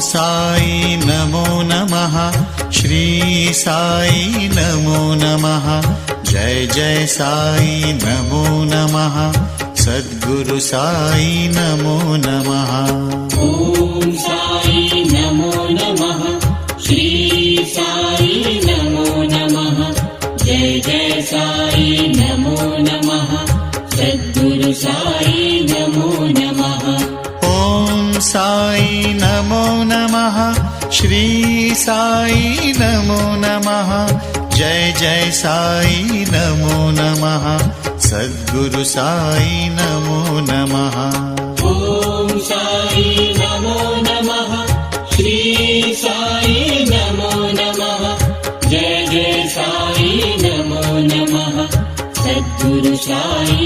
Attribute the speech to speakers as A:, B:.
A: साई नमो नमः। श्री साई नमो नमः। जय जय साई नमो नमः। सद्गुरु साई नमो नमः।
B: ओम साई नमो नमः। श्री साई नमो नमः। जय जय साई नमो नमः। सद्गुरु साई नमो नमः।
A: ओम साई नमो नमः। श्री साई नमो नमः। जय जय साई नमो नमः। सद्गुरु साई नमो नमः।
B: ओम साई नमो नमः। श्री साई नमो नमः। जय जय साई नमो नमः। सद्गुरु साई